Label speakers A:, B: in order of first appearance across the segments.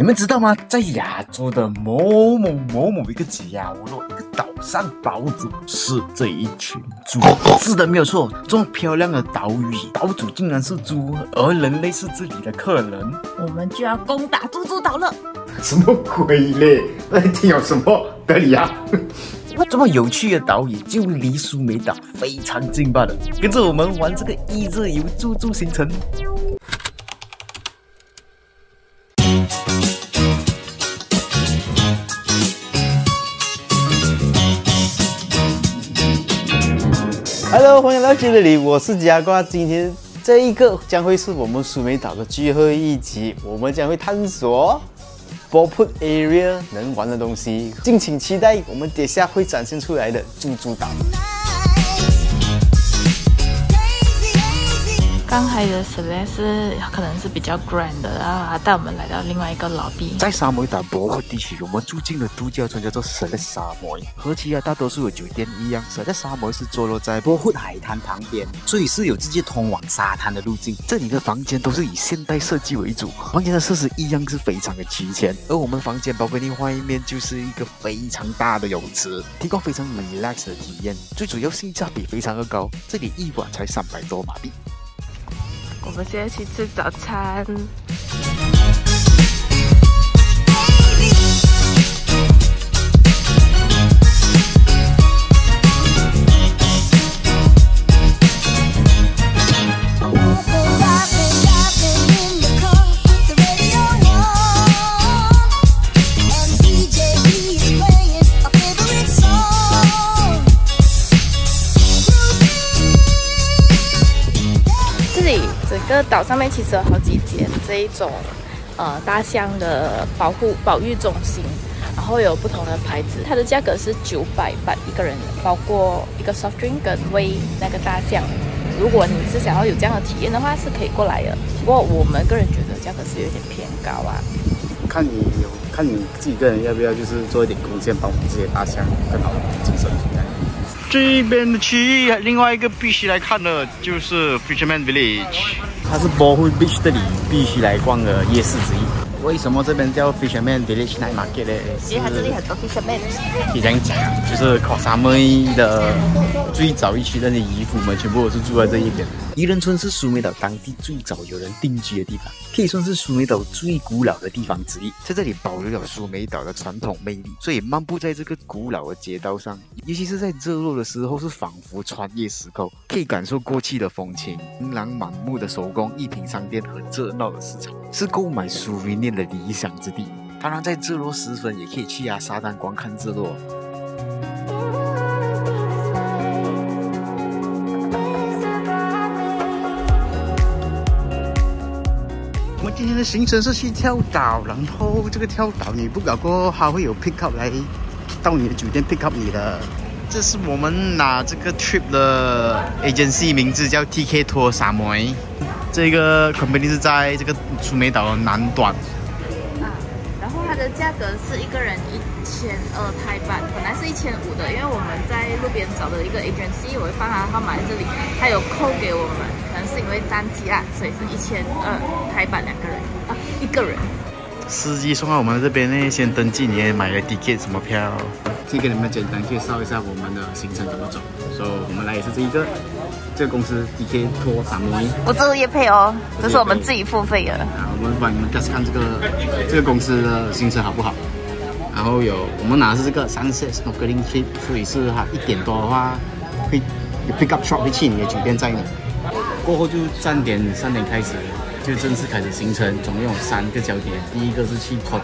A: 你们知道吗？在亚洲的某一个角落，一个岛上，岛主是这一群猪。是的，没有错。这么漂亮的岛屿，岛主竟然是猪，而人类是这里的客人。
B: 我们就要攻打猪猪岛了！
C: 什么鬼嘞？那听有什么得理啊？
A: 这么有趣的岛屿就离苏梅岛非常近罢了。跟着我们玩这个一日游猪猪行程。
D: Hello， 欢迎来到这里，我是嘉瓜。今天这一个将会是我们苏梅岛的最后一集，我们将会探索 Ballput Area 能玩的东西，敬请期待我们等下会展现出来的猪猪岛。
B: 刚才的 Celeste 可能是比较 grand 的，然后他带我们来到另外一个老地。
A: 在沙摩岛Ballput地区，我们住进了度假村，叫做Celeste沙摩。和其他大多数的酒店一样，Celeste沙摩是坐落在Ballput海滩旁边，所以是有直接通往沙滩的路径。这里的房间都是以现代设计为主，房间的设施一样是非常的齐全。而我们房间balcony外面就是一个非常大的泳池，提供非常 relax 的体验。最主要性价比非常的高，这里一晚才300多马币。
B: 我们现在去吃早餐。整个岛上面其实有好几间这一种大象的保育中心，然后有不同的牌子，它的价格是900巴一个人，包括一个 soft drink 跟喂那个大象。如果你是想要有这样的体验的话，是可以过来的。不过我们个人觉得价格是有点偏高啊。
C: 看你自己个人要不要就是做一点贡献，帮我们这些大象更好的晋升出来。
D: 这边的区域，另外一个必须来看的就是 Fisherman Village，
C: 它是Ballput Beach 这里必须来逛的夜市之一。为什么这边叫 Fisherman Village Night Market 呢？
B: 因为它这里很多 fisherman。
C: 可以这样讲啊，就是考沙妹的最早一区的那些渔夫们，全部都是住在这一边。
A: 渔人村是苏梅岛当地最早有人定居的地方，可以算是苏梅岛最古老的地方之一。在这里保留了苏梅岛的传统魅力，所以漫步在这个古老的街道上，尤其是在日落的时候，是仿佛穿越时空，可以感受过去的风情。琳琅满目的手工艺品商店和热闹的市场，是购买souvenir的理想之地。当然，在日落时分也可以去沙滩观看日落。
D: 我们今天的行程是去跳岛，然后这个跳岛你 book 了过后，它会有 pick up 来到你的酒店 pick up 你的。这是我们拿这个 trip 的 agency， 名字叫 TK Tour 沙摩。这个 company 是在这个苏梅岛的南端。
B: 然后它的价格是一个人1200台币，本来是1500的，因为我们在路边找的一个 agency， 我会放他号码在这里，他有扣给我们，可能是因为淡季啊，所以是1200台币2个人啊，一个人。
D: 司机送到我们这边呢，先登记你买的 ticket 什么票。
C: 先给你们简单介绍一下我们的行程怎么走。所以我们来也是这个公司 TK Tour 沙摩。
B: 不是业配哦，这是我们自己付费的。
C: 我们帮你们看这个公司的行程好不好？然后我们拿的是这个Sunset Snorkeling Trip， 所以是它1点多的话会有 pick up truck 会去你的酒店载你，过后就3点开始就正式开始行程，总共有3个焦点。第一个是去Koh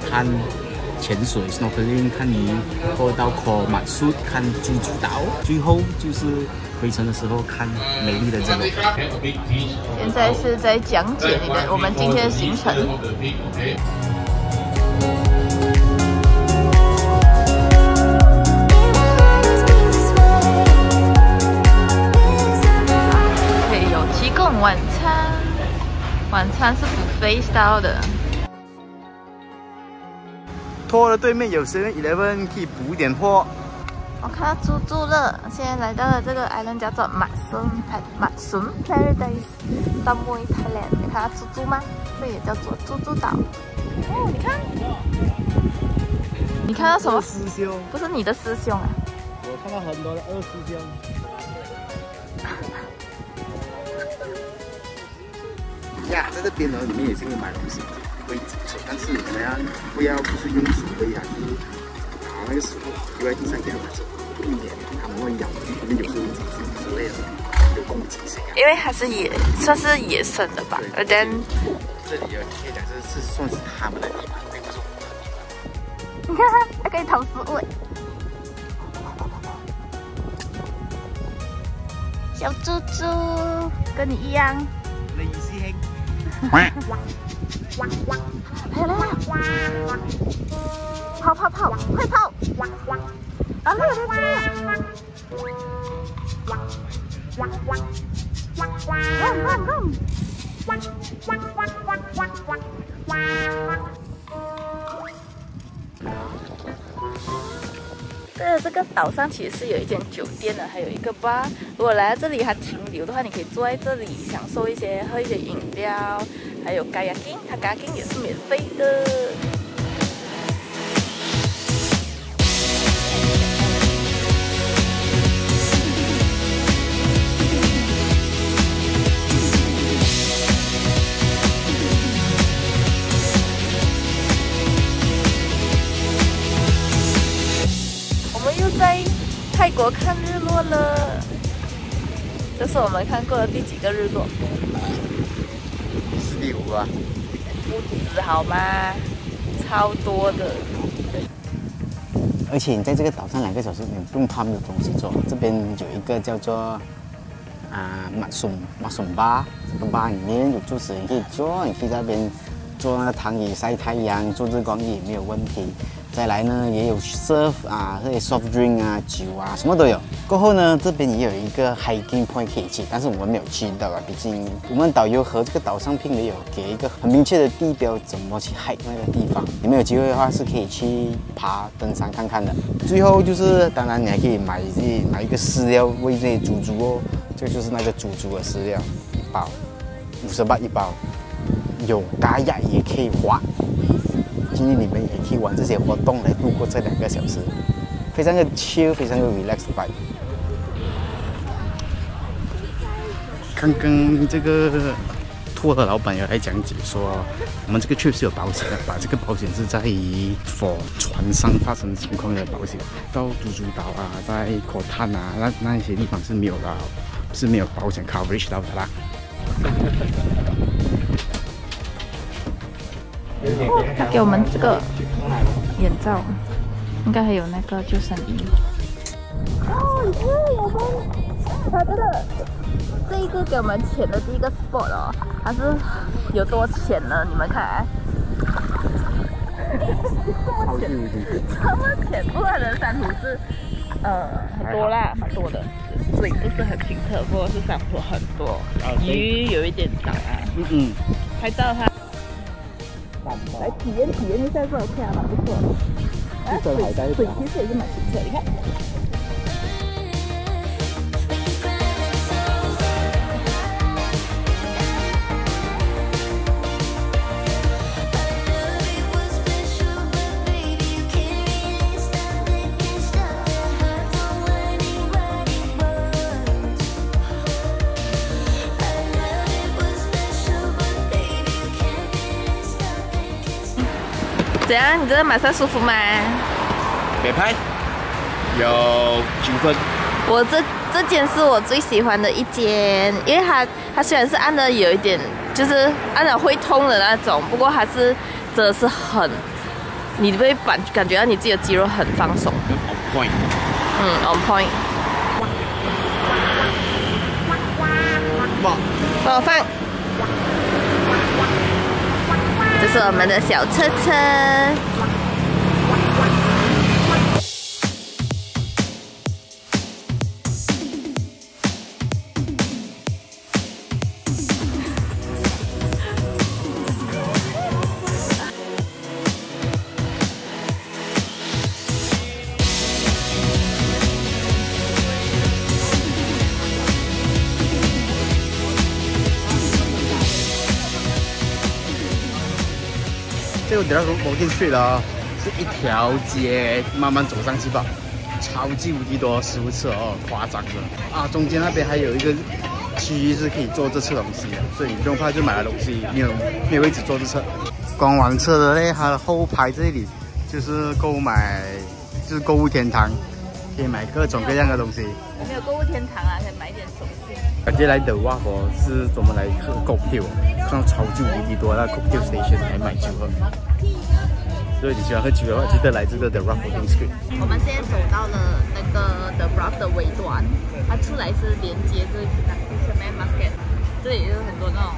C: 潜水 snorkeling 看鱼，然后到Koh Matsut看猪猪岛，最后就是回程的时候看美丽的日落。
B: 现在是在讲解我们今天的行程。可以有提供晚餐，晚餐是buffet style的。
D: 托的对面有 7-Eleven， 可以补一点货。
B: 我看到猪猪了，现在来到了这个 island 叫做Matsum Paradise Samui Thailand。你看到猪猪吗？这也叫做猪猪岛。哦，你看你看到什么？
C: 师兄，
B: 不是你的师兄啊？
C: 我看到很多的二师兄。呀，在这边呢，你们也是会买东西，会挤车，但是你们不要就是用手而已啊，就是拿那个食物丢在地上给他们走，避免他们会咬，他们有时候会挤之类的，有攻击性啊。
B: 因为它是算是野生的吧，而且
C: 这里可以讲是算是他们的地盘，并不是我们的地盘。
B: 你看，还可以投食物。小猪猪跟你一样。
C: 你師兄。
B: 來啦！跑跑跑，快跑！啊，那个run！对了，这个岛上其实是有一间酒店的，还有一个 bar。如果来到这里还停留的话，你可以坐在这里享受喝一些饮料，还有kayaking，它kayaking也是免费的。在泰国看日落了，这是我们看过的第几个日落？
C: 是第5啊？
B: 不止好吗？超多的。
C: 而且你在这个岛上2个小时，你不用怕没有东西做。这边有一个叫做马松吧，这个吧里面有住宿，你可以坐，你可以在那边坐那个躺椅晒太阳，做日光浴也没有问题。再来呢，也有 surf 这些 soft drink 酒什么都有。过后呢，这边也有一个 hiking point 可以去，但是我们没有去到啊，毕竟我们导游和这个岛上并没有给一个很明确的地标，怎么去 hike 那个地方。你们有机会的话是可以去登山看看的。最后就是，当然你还可以买一个饲料喂这些猪哦，这个就是那个猪的饲料，1包，50 baht 1包，有嘎呀也可以滑。今天你们也可以玩这些活动来度过这2个小时，非常的 chill， 非常的 relax 的 vibe。刚刚这个托的老板有来讲解说，我们这个 trip 是有保险的，把这个保险是在for船上发生情况的保险，到猪猪岛在口滩那些地方是没有的，是没有保险 coverage 到的啦。
B: 他给我们这个眼罩，应该还有那个救生衣。哦，你看我们，他这一个给我们潜的第一个 spot 哦，它是有多浅呢？你们看，这么浅，不然的珊瑚是很多啦，蛮多的，水不是很清澈，不过是珊瑚很多，鱼有一点少啊。拍照它。来体验一下这 OK 蛮不错的。水其实也是蛮清澈，你看。怎样？你觉得马上舒服吗？
C: 别拍，有9分。
B: 我这间是我最喜欢的一间，因为它虽然是按的有一点，就是按了会痛的那种，不过它是真的是很，你会感觉到你自己的肌肉很放松。
C: On point。on
B: point。帮我放。这是我们的小车车。
D: 这个等下冇进去啦，这一条街慢慢走上去吧，超级无敌多食物吃哦，夸张的啊！中间那边还有一个区域是可以坐着吃东西的，所以你不用怕就买了东西没有位置坐着吃。逛完车的嘞，它的后排这里就是购买，就是购物天堂，可以买各种各样的东西。
B: 我们有购物天堂啊，可以买一点手信。
D: 感觉来的话哦，是专门来喝 cocktail， 看到超级无敌多那 cocktail station 来买酒喝。所以你喜欢喝酒的话，记得来这个 The Rough Holding Street。
B: 我们现在走到了那个 The Rough 的尾端，它出来是连接这个 Fisherman Market， 这里有很多那种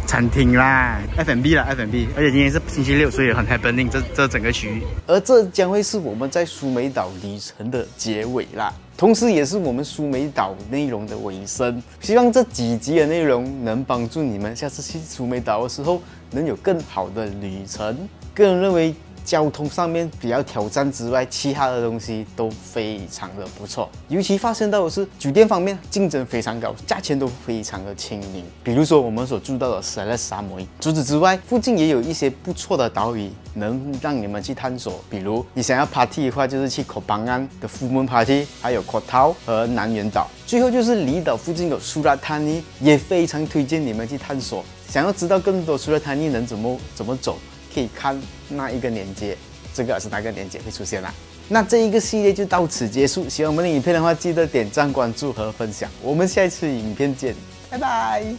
D: 餐厅啦 ，F&B 啦 ，F&B， 而且今天是星期六，所以很 happening 这整个区域。
A: 而这将会是我们在苏梅岛旅程的结尾啦，同时也是我们苏梅岛内容的尾声。希望这几集的内容能帮助你们下次去苏梅岛的时候能有更好的旅程。个人认为，交通上面比较挑战之外，其他的东西都非常的不错。尤其发现到的是，酒店方面竞争非常高，价钱都非常的亲民。比如说我们所住到的Celeste沙摩伊，除此之外，附近也有一些不错的岛屿能让你们去探索。比如你想要 party 的话，就是去Koh Phangan的 Full Moon Party， 还有Koh Tao和南园岛。最后就是离岛附近有Surat Thani，也非常推荐你们去探索。想要知道更多Surat Thani能怎么走，可以看那一个连接，这个是哪个连接会出现啦？那这一个系列就到此结束。喜欢我们的影片的话，记得点赞、关注和分享。我们下一次影片见，拜拜。